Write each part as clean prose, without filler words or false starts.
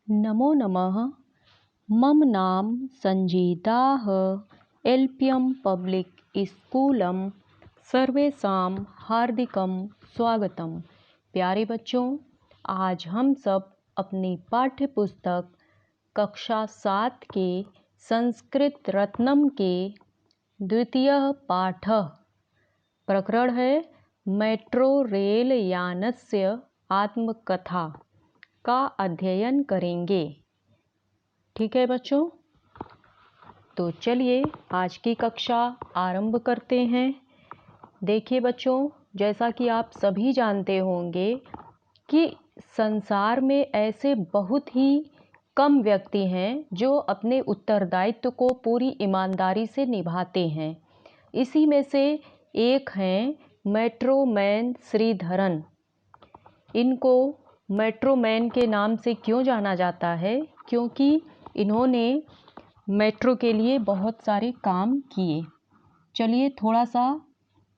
नमो नमः। मम नाम संजीताः एल्पियम पब्लिक स्कूलम सर्वेषां हार्दिकं स्वागतम। प्यारे बच्चों, आज हम सब अपनी पाठ्य पुस्तक कक्षा 7 के संस्कृत रत्नम के द्वितीय पाठ प्रकरण है मेट्रो रेल यानस्य आत्मकथा का अध्ययन करेंगे। ठीक है बच्चों, तो चलिए आज की कक्षा आरंभ करते हैं। देखिए बच्चों, जैसा कि आप सभी जानते होंगे कि संसार में ऐसे बहुत ही कम व्यक्ति हैं जो अपने उत्तरदायित्व को पूरी ईमानदारी से निभाते हैं। इसी में से एक हैं मेट्रो मैन श्रीधरन। इनको मेट्रो मैन के नाम से क्यों जाना जाता है? क्योंकि इन्होंने मेट्रो के लिए बहुत सारे काम किए। चलिए थोड़ा सा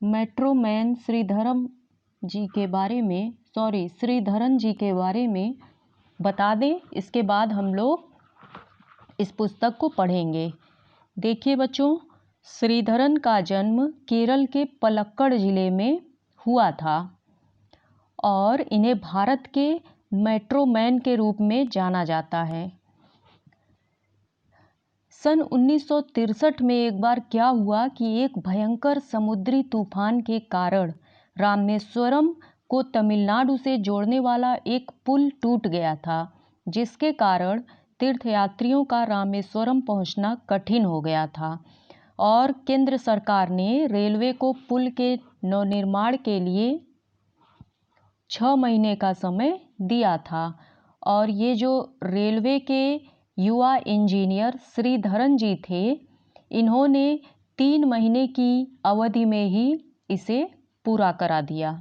मेट्रो मैन श्रीधरन जी के बारे में बता दें, इसके बाद हम लोग इस पुस्तक को पढ़ेंगे। देखिए बच्चों, श्रीधरन का जन्म केरल के पलक्कड़ जिले में हुआ था और इन्हें भारत के मेट्रो मैन के रूप में जाना जाता है। सन 1963 में एक बार क्या हुआ कि एक भयंकर समुद्री तूफान के कारण रामेश्वरम को तमिलनाडु से जोड़ने वाला एक पुल टूट गया था, जिसके कारण तीर्थयात्रियों का रामेश्वरम पहुंचना कठिन हो गया था और केंद्र सरकार ने रेलवे को पुल के नवनिर्माण के लिए 6 महीने का समय दिया था। और ये जो रेलवे के युवा इंजीनियर श्रीधरन जी थे, इन्होंने 3 महीने की अवधि में ही इसे पूरा करा दिया।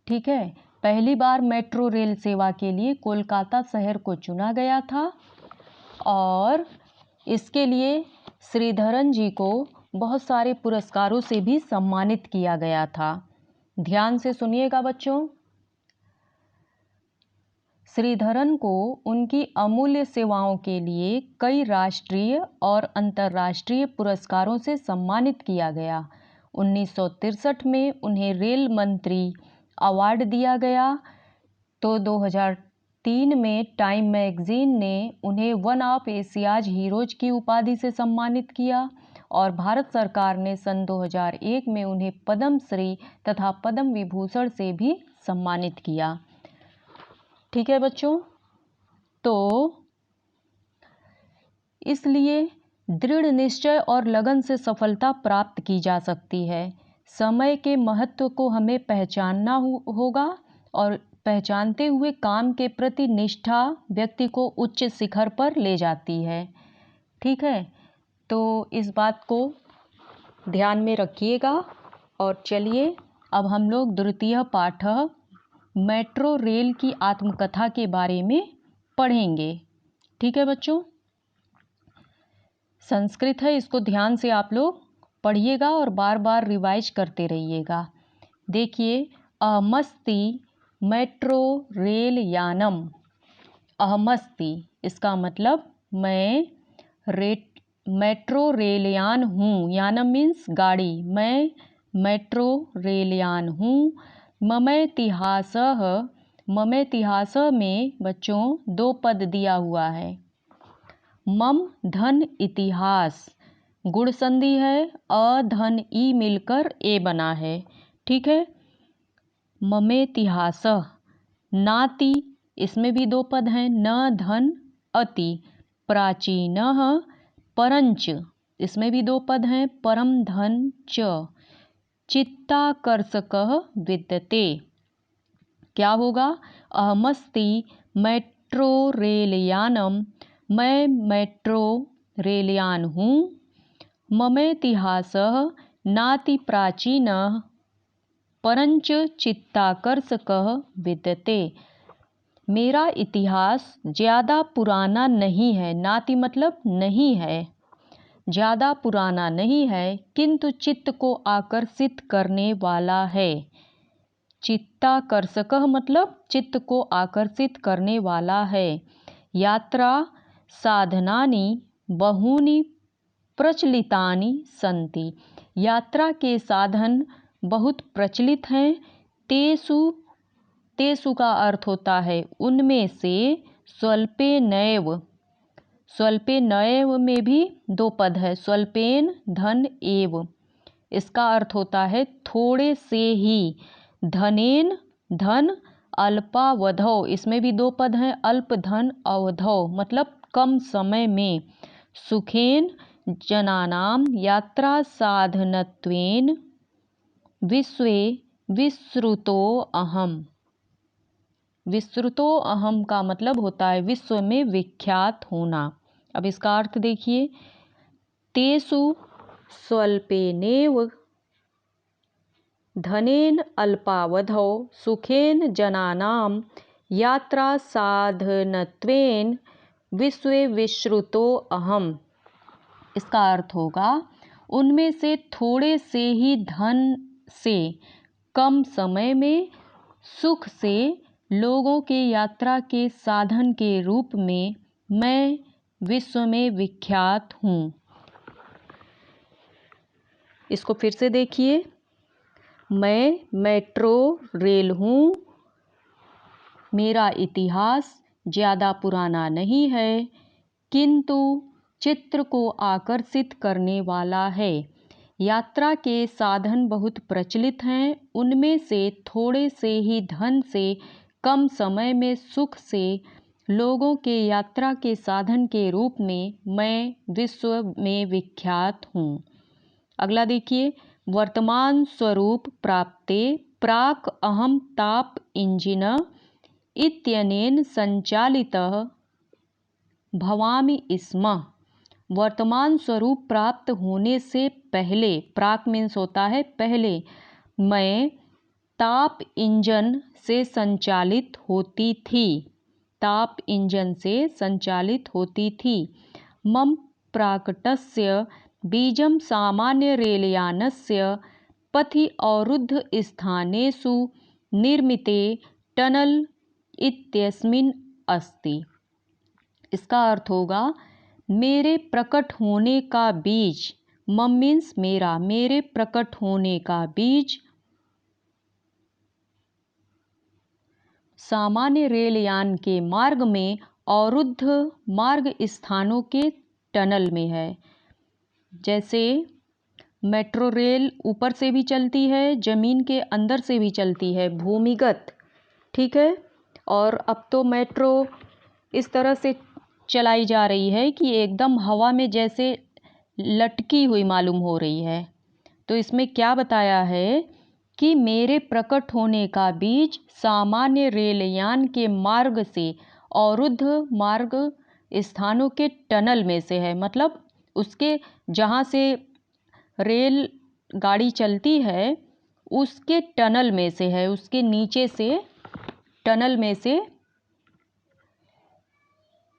ठीक है, पहली बार मेट्रो रेल सेवा के लिए कोलकाता शहर को चुना गया था और इसके लिए श्रीधरन जी को बहुत सारे पुरस्कारों से भी सम्मानित किया गया था। ध्यान से सुनिएगा बच्चों। श्रीधरन को उनकी अमूल्य सेवाओं के लिए कई राष्ट्रीय और अंतर्राष्ट्रीय पुरस्कारों से सम्मानित किया गया। 1963 में उन्हें रेल मंत्री अवार्ड दिया गया। तो 2003 में टाइम मैगजीन ने उन्हें वन ऑफ एशियाज हीरोज की उपाधि से सम्मानित किया और भारत सरकार ने सन 2001 में उन्हें पद्म श्री तथा पद्म विभूषण से भी सम्मानित किया। ठीक है बच्चों, तो इसलिए दृढ़ निश्चय और लगन से सफलता प्राप्त की जा सकती है। समय के महत्व को हमें पहचानना होगा और पहचानते हुए काम के प्रति निष्ठा व्यक्ति को उच्च शिखर पर ले जाती है। ठीक है, तो इस बात को ध्यान में रखिएगा और चलिए अब हम लोग द्वितीय पाठ मेट्रो रेल की आत्मकथा के बारे में पढ़ेंगे। ठीक है बच्चों, संस्कृत है, इसको ध्यान से आप लोग पढ़िएगा और बार बार रिवाइज करते रहिएगा। देखिए, अहमस्ति मेट्रो रेल यानम। अहमस्ति इसका मतलब मैं मेट्रो रेलयान हूँ। यानम मीन्स गाड़ी, मैं मेट्रो रेलयान हूँ। ममेतिहासः, ममेतिहास में बच्चों 2 पद दिया हुआ है। मम धन इतिहास, गुण संधि है, अ धन ई मिलकर ए बना है। ठीक है, ममेतिहास। नाति, इसमें भी 2 पद हैं, न धन अति। प्राचीनः परंच, इसमें भी 2 पद हैं, परम धन च। चित्ताकर्षकः विद्यते। क्या होगा? अहमस्ति मेट्रो रेलयानम, मैं मेट्रो रेलयान हूँ। ममेतिहासः नाति प्राचीनः परंच चित्ताकर्षकः विद्यते। मेरा इतिहास ज़्यादा पुराना नहीं है। नाति मतलब नहीं है, ज़्यादा पुराना नहीं है, किंतु चित्त को आकर्षित करने वाला है। चित्ताकर्षकः मतलब चित्त को आकर्षित करने वाला है। यात्रा साधनानि बहूनि प्रचलितानि सन्ति। यात्रा के साधन बहुत प्रचलित हैं। तेषु तेषु का अर्थ होता है उनमें से। स्वल्पेनैव, स्वल्पेनैव में भी दो पद है, स्वल्पेन धन एव। इसका अर्थ होता है थोड़े से ही। धनेन धन, अल्पावधौ, इसमें भी दो पद हैं, अल्प धन अवधौ मतलब कम समय में। सुखेन जनानां यात्रा साधनत्वेन विश्वे विश्रुतो अहम। विश्रुतो अहम का मतलब होता है विश्व में विख्यात होना। अब इसका अर्थ देखिए, तेषु स्वल्पेनेव धनेन अल्पावधौ सुखेन जनानां यात्रा साधनत्वेन विश्वे विश्रुतो अहम। इसका अर्थ होगा उनमें से थोड़े से ही धन से कम समय में सुख से लोगों के यात्रा के साधन के रूप में मैं विश्व में विख्यात हूँ। इसको फिर से देखिए, मैं मेट्रो रेल हूँ। मेरा इतिहास ज़्यादा पुराना नहीं है, किंतु चित्र को आकर्षित करने वाला है। यात्रा के साधन बहुत प्रचलित हैं, उनमें से थोड़े से ही धन से कम समय में सुख से लोगों के यात्रा के साधन के रूप में मैं विश्व में विख्यात हूँ। अगला देखिए, वर्तमान स्वरूप प्राप्ते प्राक् अहम ताप इंजिन इत्यनेन संचालितः भवामि स्म। वर्तमान स्वरूप प्राप्त होने से पहले, प्राक मीन्स होता है पहले, मैं ताप इंजन से संचालित होती थी। ताप इंजन से संचालित होती थी। मम प्राकटस्य बीजम सामान्य रेलयानस्य पथि अवरुद्ध स्थानेषु निर्मिते टनल इत्यस्मिन् अस्ति। इसका अर्थ होगा मेरे प्रकट होने का बीज, मम मीन्स मेरा, मेरे प्रकट होने का बीज सामान्य रेलयान के मार्ग में अवरुद्ध मार्ग स्थानों के टनल में है। जैसे मेट्रो रेल ऊपर से भी चलती है, ज़मीन के अंदर से भी चलती है, भूमिगत, ठीक है। और अब तो मेट्रो इस तरह से चलाई जा रही है कि एकदम हवा में जैसे लटकी हुई मालूम हो रही है। तो इसमें क्या बताया है कि मेरे प्रकट होने का बीज सामान्य रेलयान के मार्ग से अवरुद्ध मार्ग स्थानों के टनल में से है। मतलब उसके जहाँ से रेल गाड़ी चलती है उसके टनल में से है, उसके नीचे से टनल में से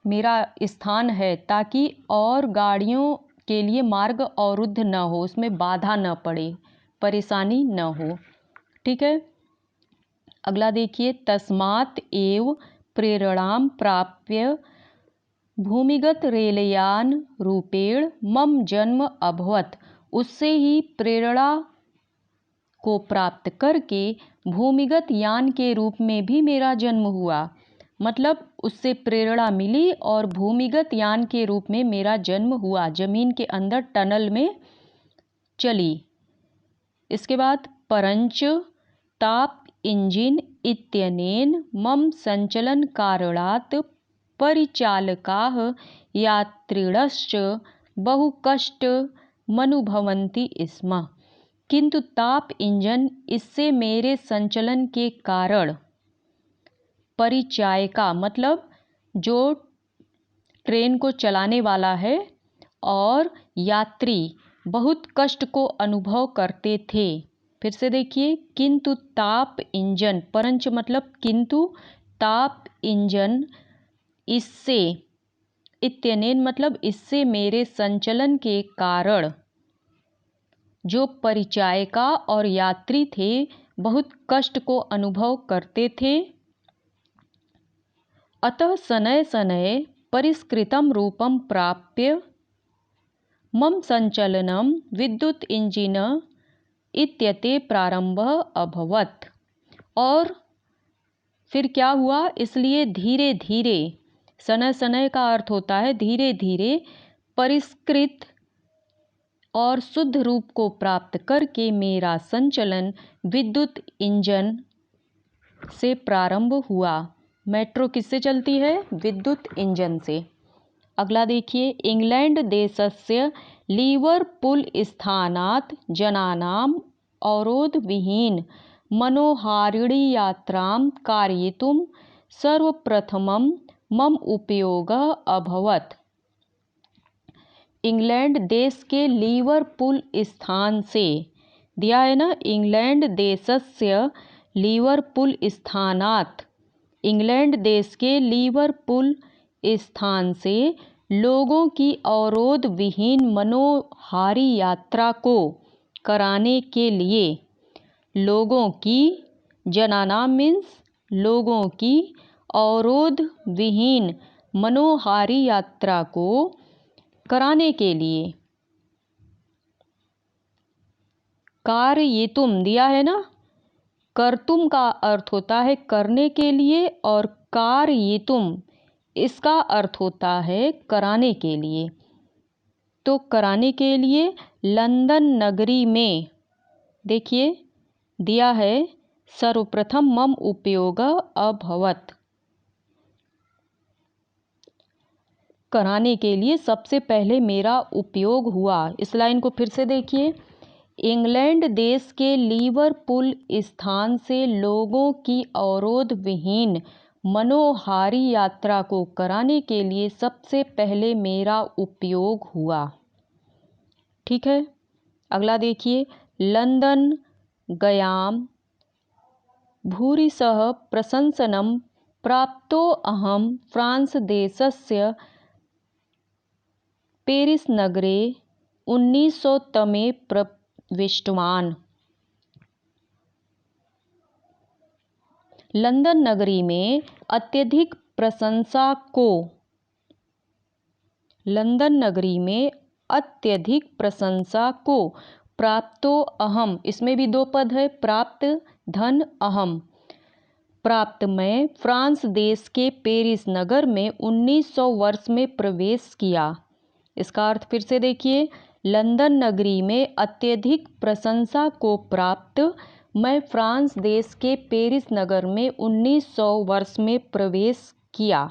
मेरा स्थान है, ताकि और गाड़ियों के लिए मार्ग अवरुद्ध न हो, उसमें बाधा न पड़े, परेशानी न हो, ठीक है। अगला देखिए, तस्मात् एव प्रेरणां प्राप्य भूमिगत रेलयान रूपेण मम जन्म अभवत्। उससे ही प्रेरणा को प्राप्त करके भूमिगत यान के रूप में भी मेरा जन्म हुआ। मतलब उससे प्रेरणा मिली और भूमिगत यान के रूप में मेरा जन्म हुआ, जमीन के अंदर टनल में चली। इसके बाद परंच ताप इंजिन इत्यनेन मम संचलन कारणात् परिचालकाः यात्रिणश्च बहु कष्टमनुभवन्ति स्म। किंतु ताप इंजन, इससे मेरे संचलन के कारण, परिचायका मतलब जो ट्रेन को चलाने वाला है, और यात्री बहुत कष्ट को अनुभव करते थे। फिर से देखिए, किंतु ताप इंजन, परंच मतलब किंतु, ताप इंजन इससे, इत्यनेन मतलब इससे मेरे संचलन के कारण जो परिचायका और यात्री थे बहुत कष्ट को अनुभव करते थे। अतः शनैः शनैः परिष्कृतं रूपं प्राप्य मम संचलनं विद्युत इंजिन इत्यते प्रारंभः अभवत्। और फिर क्या हुआ, इसलिए धीरे धीरे, शनैः शनैः का अर्थ होता है धीरे धीरे, परिष्कृत और शुद्ध रूप को प्राप्त करके मेरा संचलन विद्युत इंजन से प्रारंभ हुआ। मेट्रो किससे चलती है? विद्युत इंजन से। अगला देखिए, इंग्लैंड देशस्य लिवरपूल स्थानात् जनानाम् अवरोधविहीन मनोहारिणी यात्रां कारयितुं सर्वप्रथमं मम उपयोगः अभवत्। इंग्लैंड देश के लिवरपूल स्थान से, दिया है ना, इंग्लैंड देशस्य लिवरपूल स्थानात्, इंग्लैंड देश के लिवरपूल स्थान से लोगों की अवरोध विहीन मनोहारी यात्रा को कराने के लिए, लोगों की, जनानाम मीन्स लोगों की, अवरोध विहीन मनोहारी यात्रा को कराने के लिए, कारयितुम दिया है ना, कर्तुम का अर्थ होता है करने के लिए और कारयितुम इसका अर्थ होता है कराने के लिए। तो कराने के लिए लंदन नगरी में, देखिए दिया है सर्वप्रथम मम उपयोग अभवत्, कराने के लिए सबसे पहले मेरा उपयोग हुआ। इस लाइन को फिर से देखिए, इंग्लैंड देश के लिवरपूल स्थान से लोगों की अवरोध विहीन मनोहारी यात्रा को कराने के लिए सबसे पहले मेरा उपयोग हुआ। ठीक है, अगला देखिए, लंदन गयाम भूरिशः प्रशंसनं प्राप्तो अहम फ्रांस देशस्य पेरिस नगरे 1900 प्रविष्टवान्। लंदन नगरी में अत्यधिक प्रशंसा को, लंदन नगरी में अत्यधिक प्रशंसा को, प्राप्तो अहम, इसमें भी दो पद है, प्राप्त धन अहम, प्राप्त मैं फ्रांस देश के पेरिस नगर में 1900 वर्ष में प्रवेश किया। इसका अर्थ फिर से देखिए, लंदन नगरी में अत्यधिक प्रशंसा को प्राप्त मैं फ्रांस देश के पेरिस नगर में 1900 वर्ष में प्रवेश किया।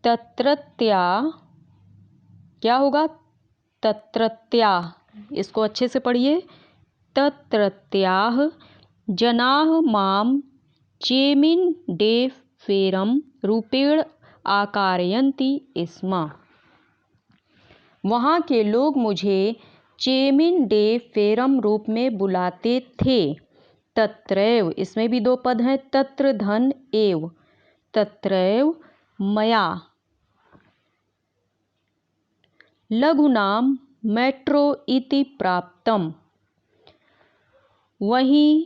तत्रत्या, क्या होगा? तत्रत्या, इसको अच्छे से पढ़िए, तत्रत्याः जनाः मां चेमिन डे फेरम रूपेण आकारयन्ति स्म। वहाँ के लोग मुझे चेमिन डे फेरम रूप में बुलाते थे। तत्रैव, इसमें भी दो पद हैं, तत्र धन एव, तत्रैव मया लघुनाम मेट्रो इति प्राप्तम, वहीं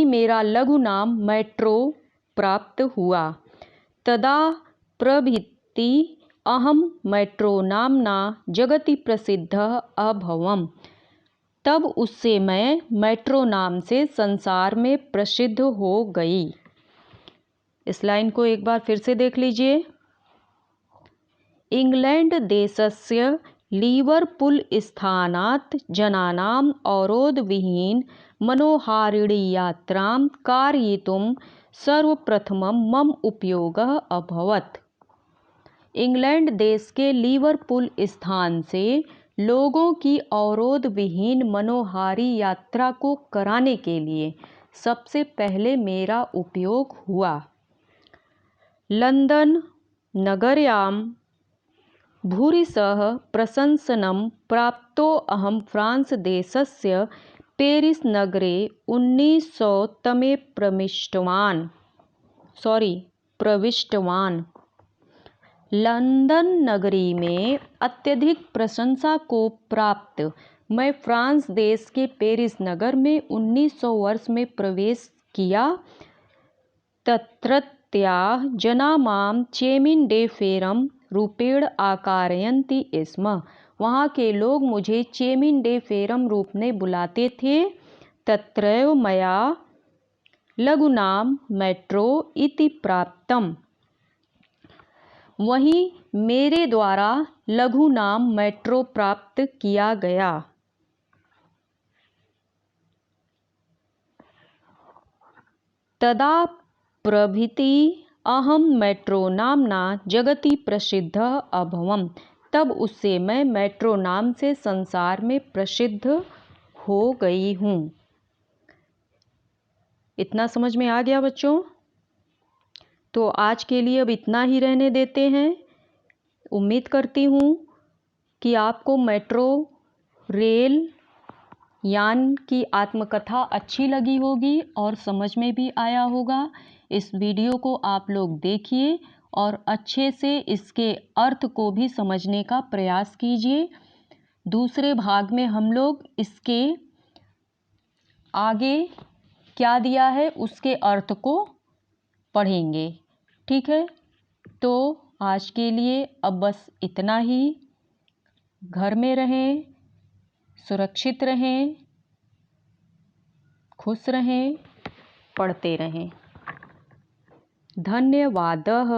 मेरा लघु नाम मेट्रो प्राप्त हुआ। तदा प्रभृति अहम मेट्रो नामना जगति प्रसिद्धः अभवम्, तब उससे मैं मेट्रो नाम से संसार में प्रसिद्ध हो गई। इस लाइन को एक बार फिर से देख लीजिए, इंग्लैंड देशस्य लिवरपूल स्थानात् जनानाम् अवरोधविहीन मनोहारिणी यात्रां कारयितुं सर्वप्रथमं मम उपयोगः अभवत्। इंग्लैंड देश के लिवरपूल स्थान से लोगों की अवरोध विहीन मनोहारी यात्रा को कराने के लिए सबसे पहले मेरा उपयोग हुआ। लंदन नगर्यां भूरिशः प्रशंसनं प्राप्तो अहम फ्रांस देशस्य पेरिस नगरे 1900 प्रविष्टवान्। लंदन नगरी में अत्यधिक प्रशंसा को प्राप्त मैं फ्रांस देश के पेरिस नगर में 1900 वर्ष में प्रवेश किया। तत्रत्याः जना मां चेमिन डे फेरम रूपेण आकारयन्ति स्म। वहाँ के लोग मुझे चेमिन डे फेरम रूप में बुलाते थे। तत्रैव मया लघुनाम मेट्रो इति प्राप्तम। वहीं मेरे द्वारा लघु नाम मेट्रो प्राप्त किया गया। तदा प्रभृति अहम मेट्रो नामना जगति प्रसिद्ध अभवम। तब उससे मैं मेट्रो नाम से संसार में प्रसिद्ध हो गई हूँ। इतना समझ में आ गया बच्चों? तो आज के लिए अब इतना ही रहने देते हैं। उम्मीद करती हूँ कि आपको मेट्रो रेल यान की आत्मकथा अच्छी लगी होगी और समझ में भी आया होगा। इस वीडियो को आप लोग देखिए और अच्छे से इसके अर्थ को भी समझने का प्रयास कीजिए। दूसरे भाग में हम लोग इसके आगे क्या दिया है उसके अर्थ को पढ़ेंगे। ठीक है, तो आज के लिए अब बस इतना ही। घर में रहें, सुरक्षित रहें, खुश रहें, पढ़ते रहें। धन्यवादः।